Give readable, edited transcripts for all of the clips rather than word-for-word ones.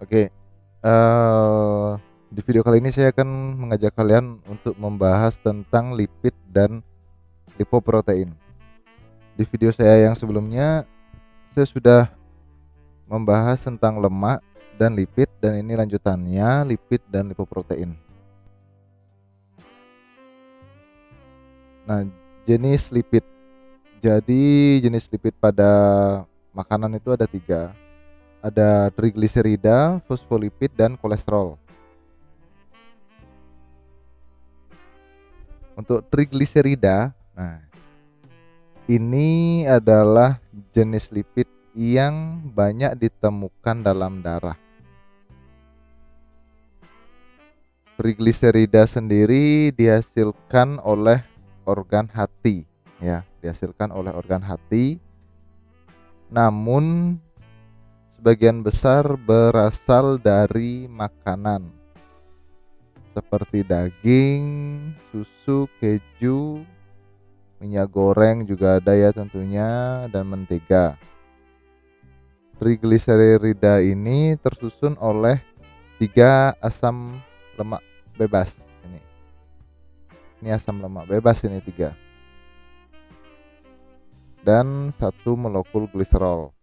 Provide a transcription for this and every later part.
Oke, di video kali ini saya akan mengajak kalian untuk membahas tentang lipid dan lipoprotein. Di video saya yang sebelumnya, saya sudah membahas tentang lemak dan lipid, dan ini lanjutannya lipid dan lipoprotein. Nah, jenis lipid. Jadi jenis lipid pada makanan itu ada 3. Ada trigliserida, fosfolipid, dan kolesterol. Untuk trigliserida, nah ini adalah jenis lipid yang banyak ditemukan dalam darah. Trigliserida sendiri dihasilkan oleh organ hati, ya, dihasilkan oleh organ hati. Namun sebagian besar berasal dari makanan seperti daging, susu, keju, minyak goreng juga ada ya tentunya, dan mentega. Trigliserida ini tersusun oleh 3 asam lemak bebas. Ini asam lemak bebas ini 3. Dan 1 molekul gliserol.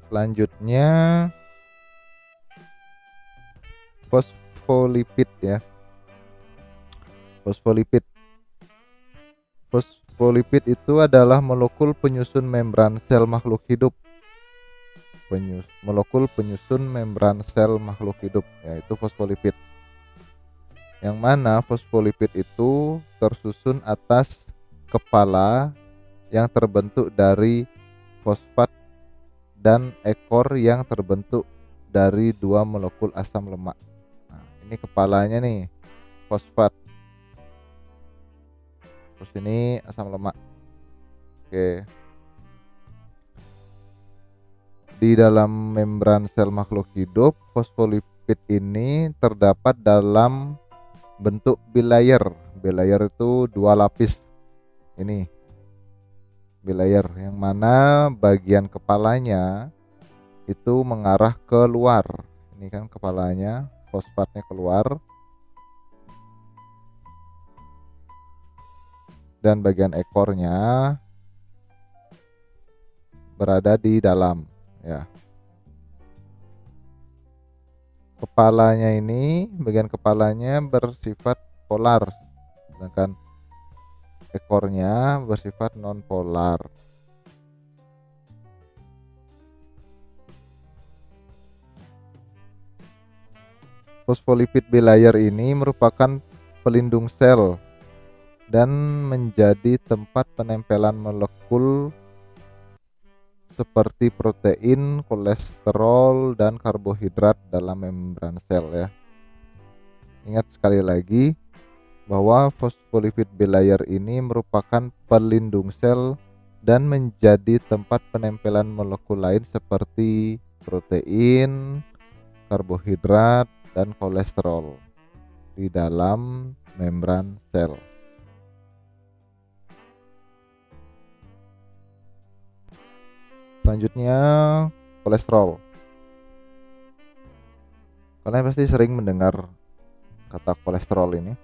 Selanjutnya fosfolipid ya. Fosfolipid itu adalah molekul penyusun membran sel makhluk hidup. Molekul penyusun membran sel makhluk hidup, yaitu fosfolipid. Yang mana fosfolipid itu tersusun atas kepala yang terbentuk dari fosfat dan ekor yang terbentuk dari 2 molekul asam lemak. Nah, ini kepalanya nih, fosfat. Terus ini asam lemak. Oke. Di dalam membran sel makhluk hidup, fosfolipid ini terdapat dalam bentuk bilayer. Bilayer itu 2 lapis. Ini bilayer yang mana bagian kepalanya itu mengarah keluar. Ini kan kepalanya, fosfatnya keluar, dan bagian ekornya berada di dalam, ya. Kepalanya ini, bagian kepalanya bersifat polar, sedangkan ekornya bersifat non polar. Fosfolipid bilayer ini merupakan pelindung sel dan menjadi tempat penempelan molekul seperti protein, kolesterol, dan karbohidrat dalam membran sel ya. Ingat sekali lagi bahwa fosfolipid bilayer ini merupakan pelindung sel dan menjadi tempat penempelan molekul lain seperti protein, karbohidrat, dan kolesterol di dalam membran sel. Selanjutnya kolesterol. Kalian pasti sering mendengar kata kolesterol ini.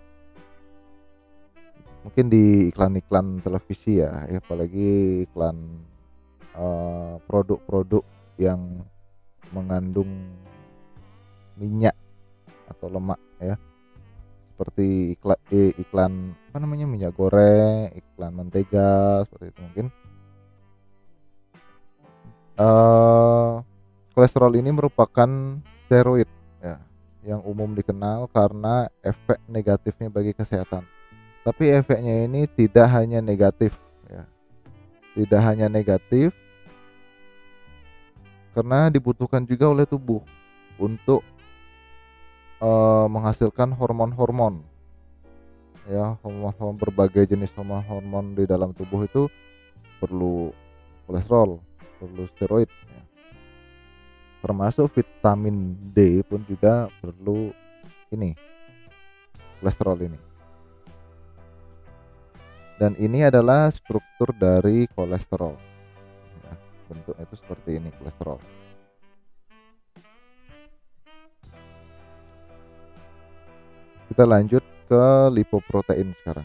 Mungkin di iklan-iklan televisi ya, apalagi iklan produk-produk yang mengandung minyak atau lemak ya. Seperti iklan apa namanya, minyak goreng, iklan mentega, seperti itu mungkin. Kolesterol ini merupakan steroid ya, yang umum dikenal karena efek negatifnya bagi kesehatan. Tapi efeknya ini tidak hanya negatif ya. Tidak hanya negatif, karena dibutuhkan juga oleh tubuh untuk menghasilkan hormon-hormon ya. Hormon-hormon, berbagai jenis hormon-hormon di dalam tubuh itu perlu kolesterol, perlu steroid ya. Termasuk vitamin D pun juga perlu ini, kolesterol ini. Dan ini adalah struktur dari kolesterol ya. Bentuknya itu seperti ini, kolesterol. Kita lanjut ke lipoprotein sekarang.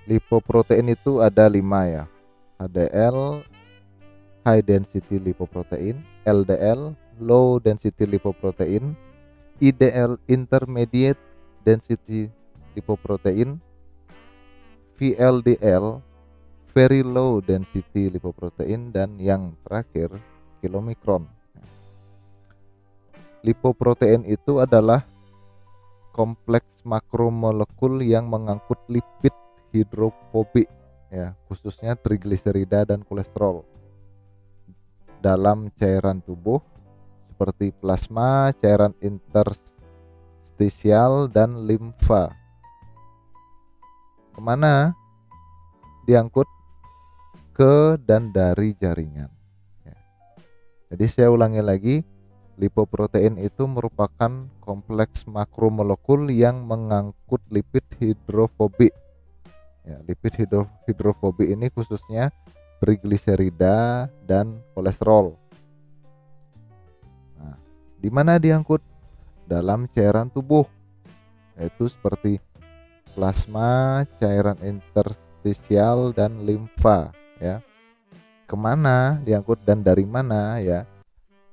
Lipoprotein itu ada 5 ya. HDL, high density lipoprotein, LDL, low density lipoprotein, IDL, intermediate density lipoprotein, VLDL, very low density lipoprotein, dan yang terakhir kilomikron. Lipoprotein itu adalah kompleks makromolekul yang mengangkut lipid hidrofobik ya, khususnya trigliserida dan kolesterol dalam cairan tubuh seperti plasma, cairan interstisial, dan limfa. Kemana diangkut? Ke dan dari jaringan ya. Jadi saya ulangi lagi, lipoprotein itu merupakan kompleks makromolekul yang mengangkut lipid hidrofobik ya. Lipid hidrofobik ini khususnya trigliserida dan kolesterol. Nah, di mana diangkut? Dalam cairan tubuh, yaitu seperti plasma, cairan interstisial, dan limfa ya. Kemana diangkut dan dari mana ya?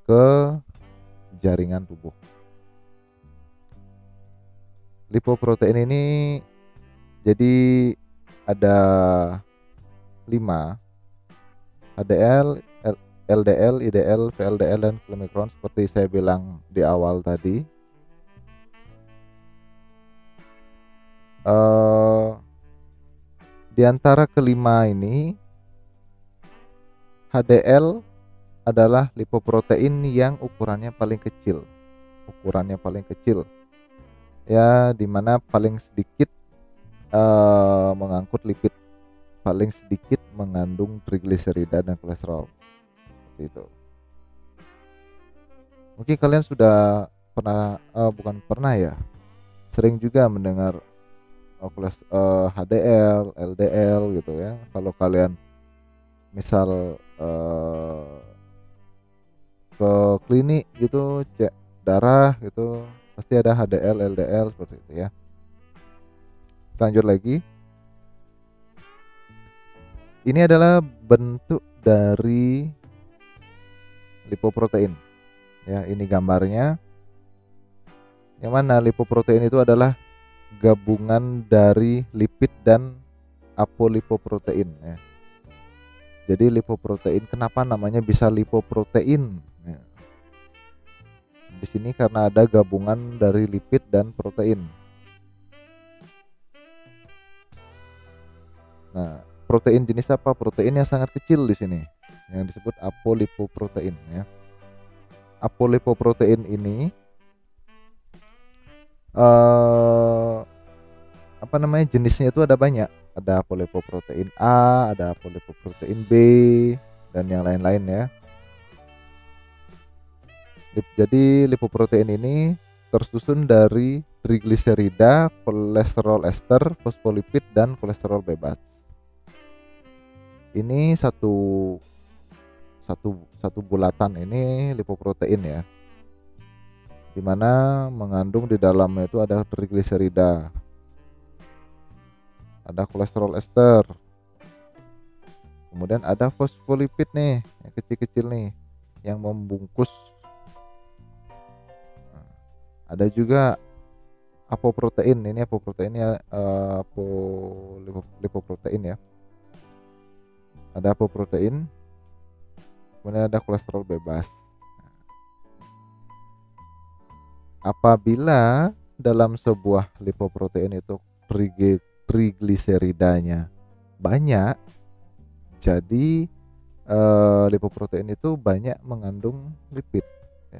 Ke jaringan tubuh. Lipoprotein ini jadi ada 5: HDL, LDL, IDL, VLDL, dan kilomikron seperti saya bilang di awal tadi. Di antara kelima ini, HDL adalah lipoprotein yang ukurannya paling kecil. Ya, dimana paling sedikit mengangkut lipid, paling sedikit mengandung trigliserida dan kolesterol. Seperti itu. Mungkin kalian sudah pernah bukan pernah ya, sering juga mendengar HDL, LDL gitu ya. Kalau kalian misal ke klinik gitu, cek darah gitu, pasti ada HDL, LDL seperti itu ya. Lanjut lagi. Ini adalah bentuk dari lipoprotein. Ya, ini gambarnya. Yang mana lipoprotein itu adalah gabungan dari lipid dan apolipoprotein ya. Jadi lipoprotein, kenapa namanya bisa lipoprotein? Ya. Di sini karena ada gabungan dari lipid dan protein. Nah, protein jenis apa? Protein yang sangat kecil di sini, yang disebut apolipoprotein ya. Apolipoprotein ini jenisnya itu ada banyak. Ada apolipoprotein A, ada apolipoprotein B, dan yang lain-lain ya. Jadi lipoprotein ini tersusun dari trigliserida, kolesterol ester, fosfolipid, dan kolesterol bebas. Ini satu bulatan ini lipoprotein ya, dimana mengandung di dalamnya itu ada trigliserida, ada kolesterol ester, kemudian ada fosfolipid nih yang kecil-kecil nih yang membungkus. Ada juga apoprotein, ini apoproteinnya lipoprotein ya. Ada apoprotein, kemudian ada kolesterol bebas. Apabila dalam sebuah lipoprotein itu trigliseridanya banyak, jadi lipoprotein itu banyak mengandung lipid ya.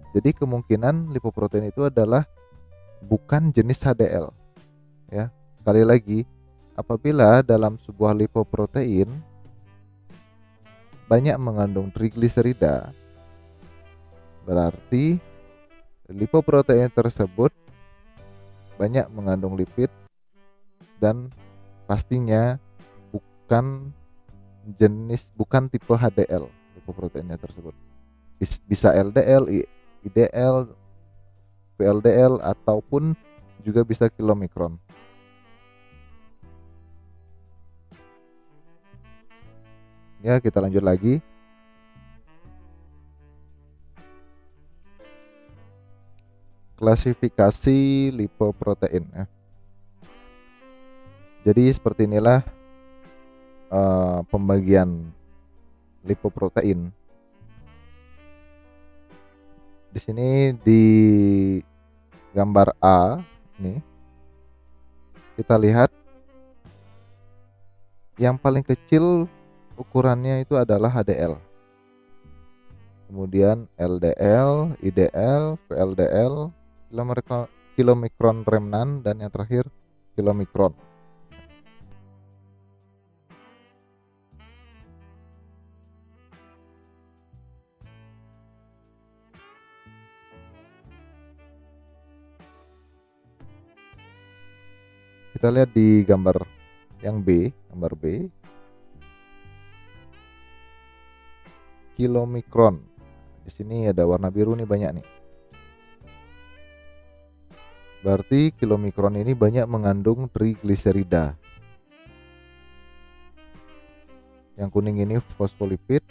Jadi kemungkinan lipoprotein itu adalah bukan jenis HDL ya. Sekali lagi, apabila dalam sebuah lipoprotein banyak mengandung trigliserida, berarti lipoprotein tersebut banyak mengandung lipid dan pastinya bukan tipe HDL lipoproteinnya tersebut. Bisa LDL, IDL, VLDL, ataupun juga bisa kilomikron. Ya, kita lanjut lagi. Klasifikasi lipoprotein ya. Jadi seperti inilah pembagian lipoprotein. Di sini di gambar A nih kita lihat yang paling kecil ukurannya itu adalah HDL. Kemudian LDL, IDL, VLDL, kilomikron remnan, dan yang terakhir kilomikron. Kita lihat di gambar yang B, gambar B, kilomikron. Di sini ada warna biru nih, banyak nih. Berarti kilomikron ini banyak mengandung trigliserida. Yang kuning ini fosfolipid,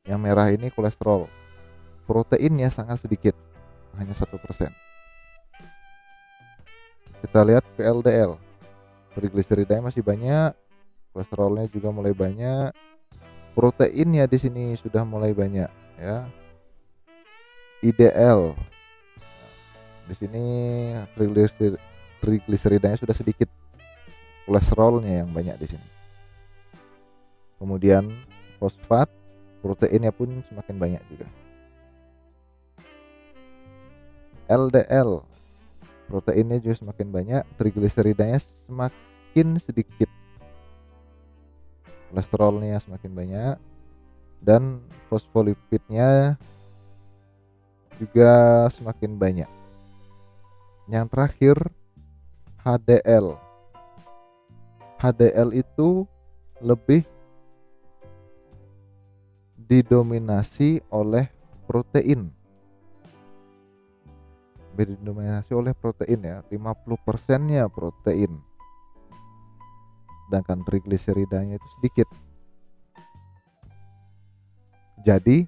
yang merah ini kolesterol. Proteinnya sangat sedikit, hanya 1%. Kita lihat VLDL, trigliseridanya masih banyak, kolesterolnya juga mulai banyak, proteinnya di sini sudah mulai banyak ya. IDL, di sini trigliseridanya sudah sedikit, kolesterolnya yang banyak di sini. Kemudian fosfat, proteinnya pun semakin banyak juga. LDL, proteinnya juga semakin banyak, trigliseridanya semakin sedikit, kolesterolnya semakin banyak, dan fosfolipidnya juga semakin banyak. Yang terakhir HDL. HDL itu lebih didominasi oleh protein. Didominasi oleh protein ya, 50%-nya protein. Sedangkan trigliseridanya itu sedikit. Jadi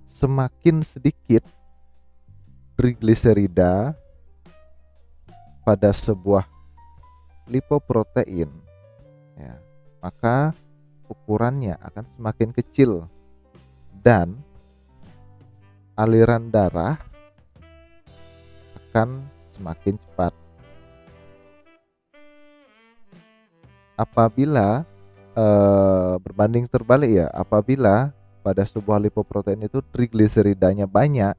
semakin sedikit trigliserida pada sebuah lipoprotein ya, maka ukurannya akan semakin kecil dan aliran darah akan semakin cepat. Apabila berbanding terbalik ya, apabila pada sebuah lipoprotein itu trigliseridanya banyak,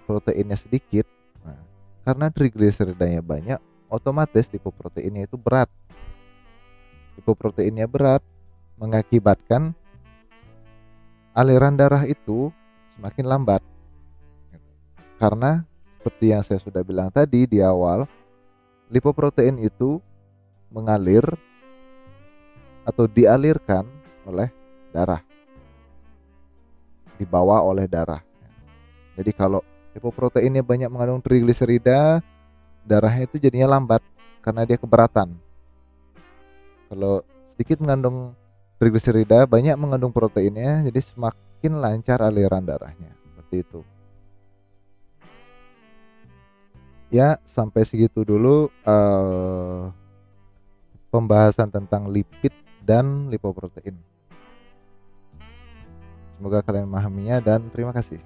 proteinnya sedikit. Nah, karena trigliseridanya banyak, otomatis lipoproteinnya itu berat. Lipoproteinnya berat mengakibatkan aliran darah itu semakin lambat. Karena seperti yang saya sudah bilang tadi di awal, lipoprotein itu mengalir atau dialirkan oleh darah, dibawa oleh darah. Jadi kalau lipoproteinnya banyak mengandung trigliserida, darahnya itu jadinya lambat karena dia keberatan. Kalau sedikit mengandung trigliserida, banyak mengandung proteinnya, jadi semakin lancar aliran darahnya. Seperti itu. Ya, sampai segitu dulu pembahasan tentang lipid dan lipoprotein. Semoga kalian memahaminya dan terima kasih.